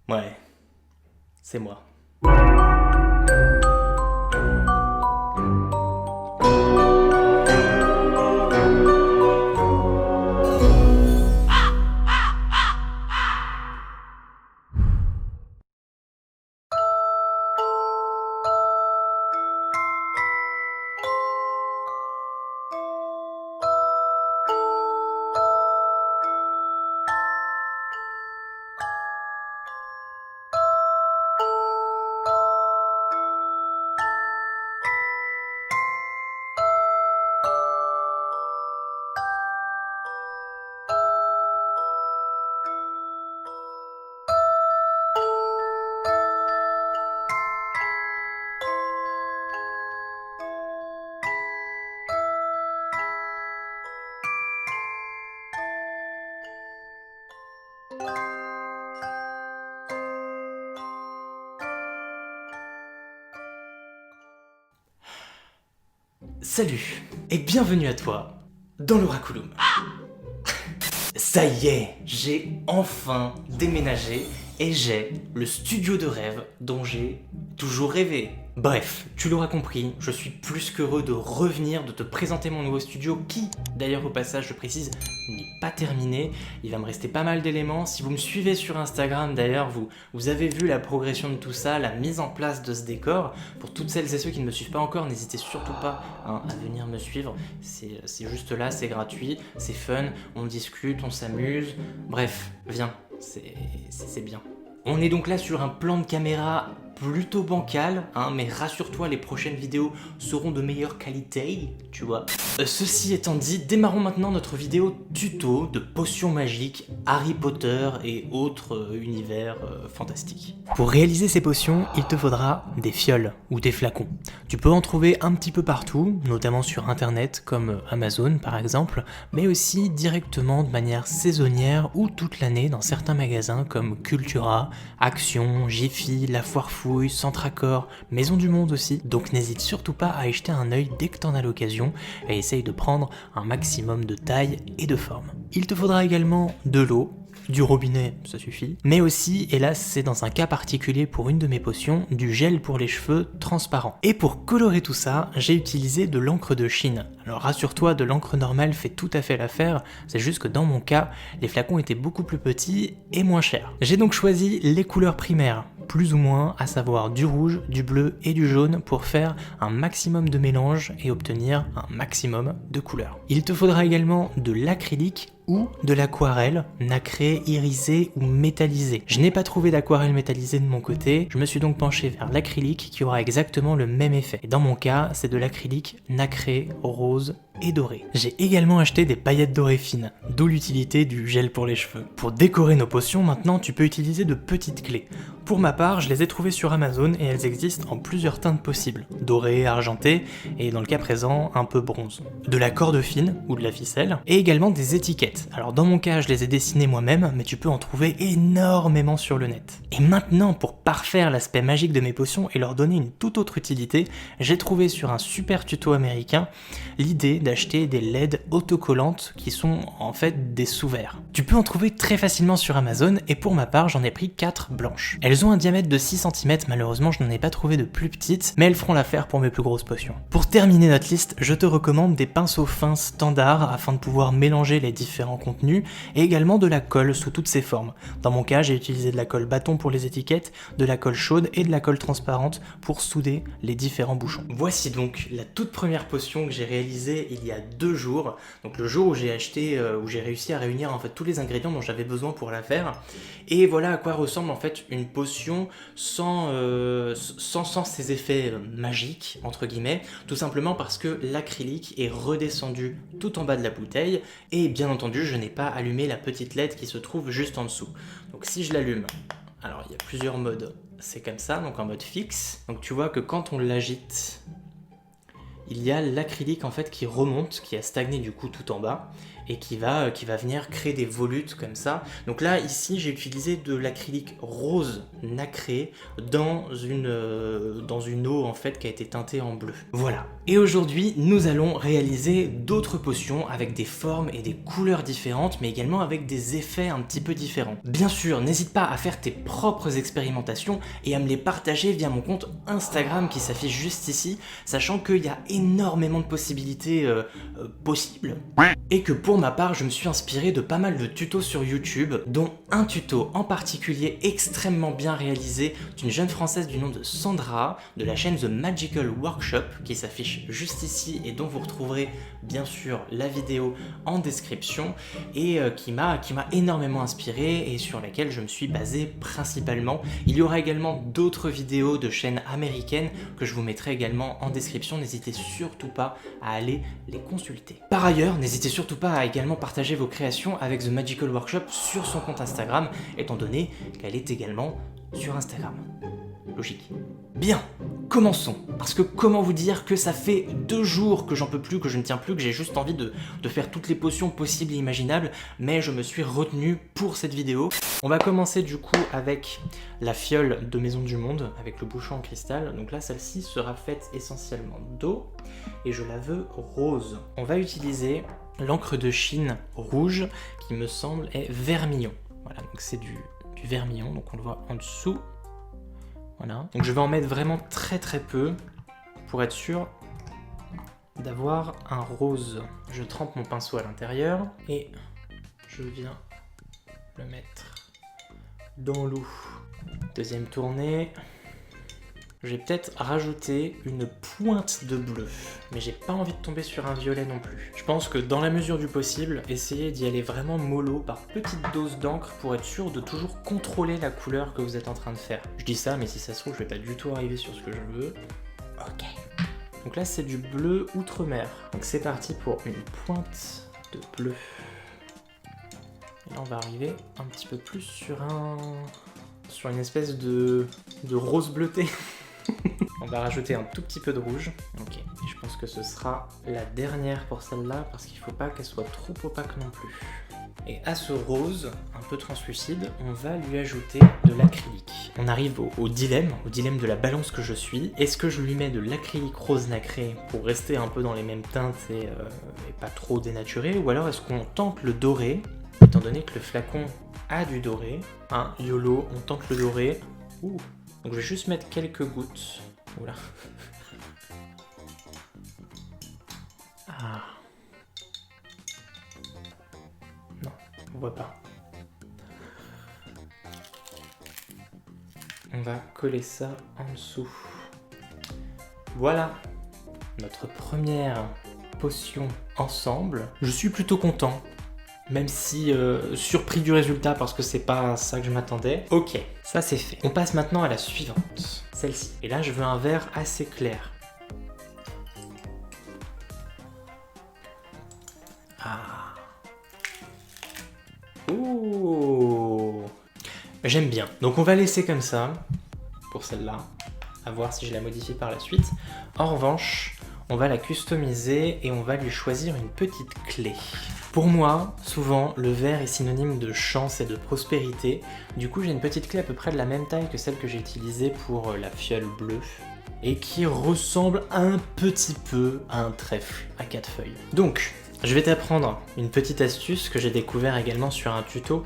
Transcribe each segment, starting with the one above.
Ouais, c'est moi. Salut et bienvenue à toi dans l'Oraculum. Ça y est, j'ai enfin déménagé et j'ai le studio de rêve dont j'ai toujours rêvé. Bref, tu l'auras compris, je suis plus qu'heureux de revenir, de te présenter mon nouveau studio qui, d'ailleurs au passage je précise, n'est pas terminé. Il va me rester pas mal d'éléments. Si vous me suivez sur Instagram d'ailleurs, vous avez vu la progression de tout ça, la mise en place de ce décor. Pour toutes celles et ceux qui ne me suivent pas encore, n'hésitez surtout pas à venir me suivre. C'est juste là, c'est gratuit, c'est fun, on discute, on s'amuse. Bref, viens, c'est bien. On est donc là sur un plan de caméra plutôt bancal, mais rassure-toi, les prochaines vidéos seront de meilleure qualité, tu vois. Ceci étant dit, démarrons maintenant notre vidéo tuto de potions magiques, Harry Potter et autres univers fantastiques. Pour réaliser ces potions, il te faudra des fioles ou des flacons. Tu peux en trouver un petit peu partout, notamment sur internet comme Amazon par exemple, mais aussi directement de manière saisonnière ou toute l'année dans certains magasins comme Cultura, Action, Jiffy, La Foire Fouille, Centracor, Maison du Monde aussi. Donc n'hésite surtout pas à y jeter un œil dès que t'en as l'occasion et essaye de prendre un maximum de taille et de forme. Il te faudra également de l'eau, du robinet, ça suffit, mais aussi, et là c'est dans un cas particulier pour une de mes potions, du gel pour les cheveux transparent. Et pour colorer tout ça, j'ai utilisé de l'encre de Chine. Alors rassure-toi, de l'encre normale fait tout à fait l'affaire, c'est juste que dans mon cas, les flacons étaient beaucoup plus petits et moins chers. J'ai donc choisi les couleurs primaires, plus ou moins, à savoir du rouge, du bleu et du jaune pour faire un maximum de mélange et obtenir un maximum de couleurs. Il te faudra également de l'acrylique ou de l'aquarelle nacrée, irisée ou métallisée. Je n'ai pas trouvé d'aquarelle métallisée de mon côté, je me suis donc penché vers l'acrylique qui aura exactement le même effet. Et dans mon cas, c'est de l'acrylique nacré, rose et doré. J'ai également acheté des paillettes dorées fines, d'où l'utilité du gel pour les cheveux. Pour décorer nos potions, maintenant, tu peux utiliser de petites clés. Pour ma part, je les ai trouvées sur Amazon et elles existent en plusieurs teintes possibles, doré, argenté et dans le cas présent, un peu bronze. De la corde fine ou de la ficelle et également des étiquettes. Alors dans mon cas, je les ai dessinées moi-même, mais tu peux en trouver énormément sur le net. Et maintenant, pour parfaire l'aspect magique de mes potions et leur donner une toute autre utilité, j'ai trouvé sur un super tuto américain l'idée d'acheter des LED autocollantes qui sont en fait des sous-verts. Tu peux en trouver très facilement sur Amazon et pour ma part, j'en ai pris 4 blanches. Elles ont un diamètre de 6 cm, malheureusement je n'en ai pas trouvé de plus petites, mais elles feront l'affaire pour mes plus grosses potions. Pour terminer notre liste, je te recommande des pinceaux fins standards afin de pouvoir mélanger les différents contenus et également de la colle sous toutes ses formes. Dans mon cas, j'ai utilisé de la colle bâton pour les étiquettes, de la colle chaude et de la colle transparente pour souder les différents bouchons. Voici donc la toute première potion que j'ai réalisée il y a 2 jours, donc le jour où j'ai acheté, où j'ai réussi à réunir en fait tous les ingrédients dont j'avais besoin pour la faire. Et voilà à quoi ressemble en fait une potion sans ces effets magiques, entre guillemets, tout simplement parce que l'acrylique est redescendu tout en bas de la bouteille, et bien entendu, je n'ai pas allumé la petite LED qui se trouve juste en dessous. Donc si je l'allume, alors il y a plusieurs modes, c'est comme ça, donc en mode fixe, donc tu vois que quand on l'agite, il y a l'acrylique en fait qui remonte, qui a stagné du coup tout en bas, et qui va venir créer des volutes comme ça. Donc là, ici, j'ai utilisé de l'acrylique rose nacré dans une eau en fait qui a été teintée en bleu. Voilà. Et aujourd'hui, nous allons réaliser d'autres potions avec des formes et des couleurs différentes, mais également avec des effets un petit peu différents. Bien sûr, n'hésite pas à faire tes propres expérimentations et à me les partager via mon compte Instagram qui s'affiche juste ici, sachant qu'il y a énormément de possibilités possibles. Et que pour ma part, je me suis inspiré de pas mal de tutos sur YouTube, dont un tuto en particulier extrêmement bien réalisé d'une jeune française du nom de Sandra, de la chaîne The Magical Workshop, qui s'affiche juste ici et dont vous retrouverez bien sûr la vidéo en description, et qui m'a énormément inspiré et sur laquelle je me suis basé principalement. Il y aura également d'autres vidéos de chaînes américaines que je vous mettrai également en description, n'hésitez surtout pas à aller les consulter. Par ailleurs, n'hésitez surtout pas à également partager vos créations avec The Magical Workshop sur son compte Instagram, étant donné qu'elle est également sur Instagram. Logique. Bien, commençons. Parce que comment vous dire que ça fait 2 jours que j'en peux plus, que je ne tiens plus, que j'ai juste envie de faire toutes les potions possibles et imaginables, mais je me suis retenu pour cette vidéo. On va commencer du coup avec la fiole de Maison du Monde, avec le bouchon en cristal. Donc là, celle-ci sera faite essentiellement d'eau, et je la veux rose. On va utiliser l'encre de Chine rouge, qui me semble est vermillon. Voilà, donc c'est du vermillon, donc on le voit en dessous. Voilà, donc je vais en mettre vraiment très très peu pour être sûr d'avoir un rose. Je trempe mon pinceau à l'intérieur et je viens le mettre dans l'eau. Deuxième tournée. Je vais peut-être rajouter une pointe de bleu, mais j'ai pas envie de tomber sur un violet non plus. Je pense que dans la mesure du possible, essayez d'y aller vraiment mollo par petites doses d'encre pour être sûr de toujours contrôler la couleur que vous êtes en train de faire. Je dis ça, mais si ça se trouve, je vais pas du tout arriver sur ce que je veux. Ok. Donc là, c'est du bleu outre-mer. Donc c'est parti pour une pointe de bleu. Et là, on va arriver un petit peu plus sur une espèce de rose bleuté. On va rajouter un tout petit peu de rouge. Ok, et je pense que ce sera la dernière pour celle-là parce qu'il ne faut pas qu'elle soit trop opaque non plus. Et à ce rose, un peu translucide, on va lui ajouter de l'acrylique. On arrive au dilemme de la balance que je suis. Est-ce que je lui mets de l'acrylique rose nacré pour rester un peu dans les mêmes teintes et pas trop dénaturé, ou alors est-ce qu'on tente le doré, étant donné que le flacon a du doré. Hein, YOLO, on tente le doré. Ouh. Donc je vais juste mettre quelques gouttes. Oula. Ah. Non, on voit pas. On va coller ça en dessous. Voilà, notre première potion ensemble. Je suis plutôt content. Même si surpris du résultat parce que c'est pas ça que je m'attendais. Ok, ça c'est fait. On passe maintenant à la suivante, celle-ci. Et là je veux un vert assez clair. Ah. Ouh. J'aime bien. Donc on va laisser comme ça pour celle-là. À voir si je la modifie par la suite. En revanche, on va la customiser et on va lui choisir une petite clé. Pour moi, souvent, le vert est synonyme de chance et de prospérité. Du coup, j'ai une petite clé à peu près de la même taille que celle que j'ai utilisée pour la fiole bleue et qui ressemble un petit peu à un trèfle à 4 feuilles. Donc, je vais t'apprendre une petite astuce que j'ai découvert également sur un tuto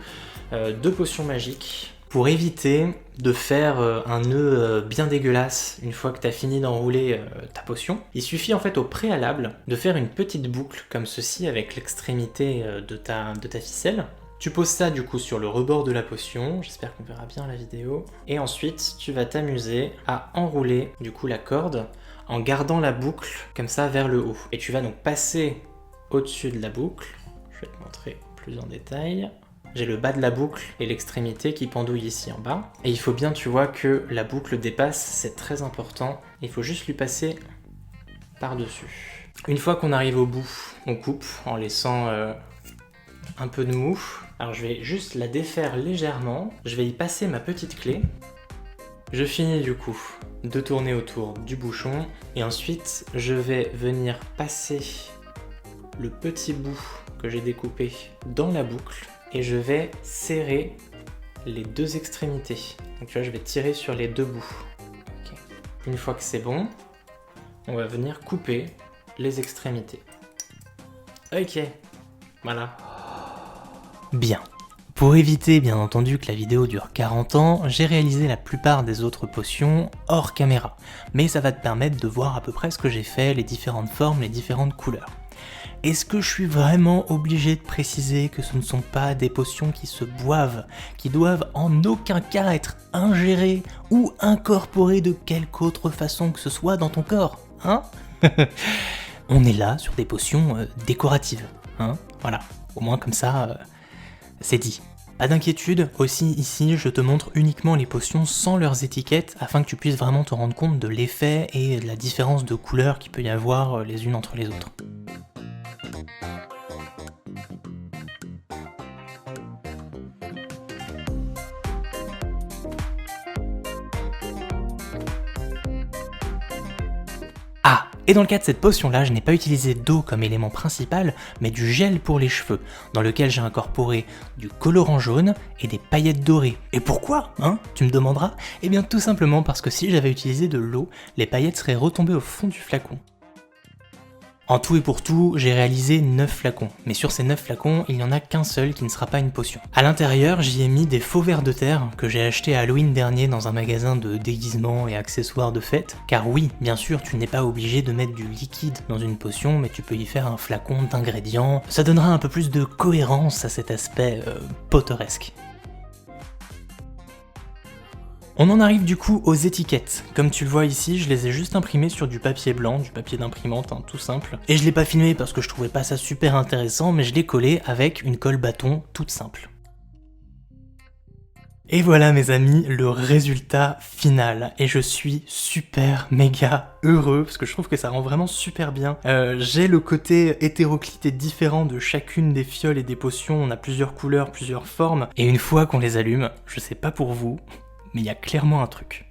de potions magiques pour éviter de faire un nœud bien dégueulasse une fois que tu as fini d'enrouler ta potion. Il suffit en fait au préalable de faire une petite boucle comme ceci avec l'extrémité de ta ficelle. Tu poses ça du coup sur le rebord de la potion, j'espère qu'on verra bien la vidéo. Et ensuite tu vas t'amuser à enrouler du coup la corde en gardant la boucle comme ça vers le haut. Et tu vas donc passer au-dessus de la boucle, je vais te montrer plus en détail. J'ai le bas de la boucle et l'extrémité qui pendouille ici en bas. Et il faut bien, tu vois, que la boucle dépasse, c'est très important. Il faut juste lui passer par-dessus. Une fois qu'on arrive au bout, on coupe en laissant un peu de mou. Alors je vais juste la défaire légèrement. Je vais y passer ma petite clé. Je finis du coup de tourner autour du bouchon. Et ensuite, je vais venir passer le petit bout que j'ai découpé dans la boucle et je vais serrer les deux extrémités. Donc tu vois, je vais tirer sur les deux bouts. Okay. Une fois que c'est bon, on va venir couper les extrémités. Ok, voilà. Bien. Pour éviter bien entendu que la vidéo dure 40 ans, j'ai réalisé la plupart des autres potions hors caméra. Mais ça va te permettre de voir à peu près ce que j'ai fait, les différentes formes, les différentes couleurs. Est-ce que je suis vraiment obligé de préciser que ce ne sont pas des potions qui se boivent, qui doivent en aucun cas être ingérées ou incorporées de quelque autre façon que ce soit dans ton corps, hein? On est là sur des potions décoratives, hein? Voilà, au moins comme ça, c'est dit. Pas d'inquiétude, aussi ici je te montre uniquement les potions sans leurs étiquettes afin que tu puisses vraiment te rendre compte de l'effet et de la différence de couleur qu'il peut y avoir les unes entre les autres. Ah, et dans le cas de cette potion-là, je n'ai pas utilisé d'eau comme élément principal, mais du gel pour les cheveux, dans lequel j'ai incorporé du colorant jaune et des paillettes dorées. Et pourquoi, hein, tu me demanderas? Eh bien tout simplement parce que si j'avais utilisé de l'eau, les paillettes seraient retombées au fond du flacon. En tout et pour tout, j'ai réalisé 9 flacons, mais sur ces 9 flacons, il n'y en a qu'un seul qui ne sera pas une potion. A l'intérieur, j'y ai mis des faux vers de terre que j'ai acheté à Halloween dernier dans un magasin de déguisements et accessoires de fête, car oui, bien sûr, tu n'es pas obligé de mettre du liquide dans une potion, mais tu peux y faire un flacon d'ingrédients, ça donnera un peu plus de cohérence à cet aspect potteresque. On en arrive du coup aux étiquettes. Comme tu le vois ici, je les ai juste imprimées sur du papier blanc, du papier d'imprimante, hein, tout simple. Et je l'ai pas filmé parce que je trouvais pas ça super intéressant, mais je l'ai collé avec une colle bâton toute simple. Et voilà mes amis, le résultat final. Et je suis super méga heureux parce que je trouve que ça rend vraiment super bien. J'ai le côté hétéroclite et différent de chacune des fioles et des potions. On a plusieurs couleurs, plusieurs formes. Et une fois qu'on les allume, je sais pas pour vous, mais il y a clairement un truc.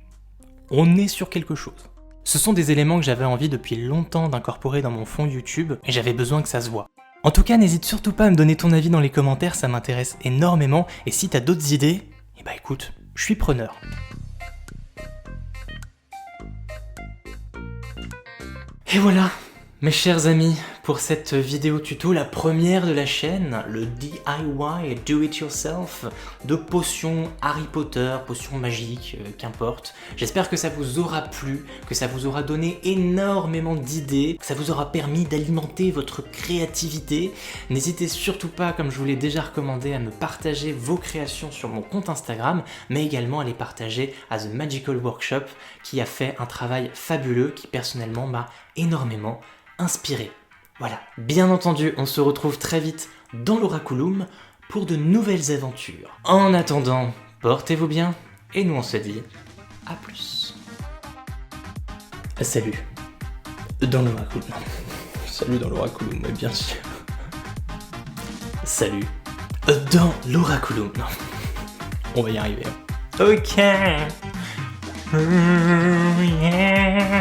On est sur quelque chose. Ce sont des éléments que j'avais envie depuis longtemps d'incorporer dans mon fond YouTube, et j'avais besoin que ça se voit. En tout cas, n'hésite surtout pas à me donner ton avis dans les commentaires, ça m'intéresse énormément, et si t'as d'autres idées, eh bah écoute, je suis preneur. Et voilà, mes chers amis, pour cette vidéo tuto, la première de la chaîne, le DIY, Do It Yourself, de potions Harry Potter, potions magiques, qu'importe. J'espère que ça vous aura plu, que ça vous aura donné énormément d'idées, que ça vous aura permis d'alimenter votre créativité. N'hésitez surtout pas, comme je vous l'ai déjà recommandé, à me partager vos créations sur mon compte Instagram, mais également à les partager à The Magical Workshop, qui a fait un travail fabuleux, qui personnellement m'a énormément inspiré. Voilà, bien entendu, on se retrouve très vite dans l'Oraculum pour de nouvelles aventures. En attendant, portez-vous bien, et nous on se dit à plus. Salut, dans l'Oraculum. Salut dans l'Oraculum, mais bien sûr. Salut, dans l'Oraculum. Non, on va y arriver. Ok. Yeah.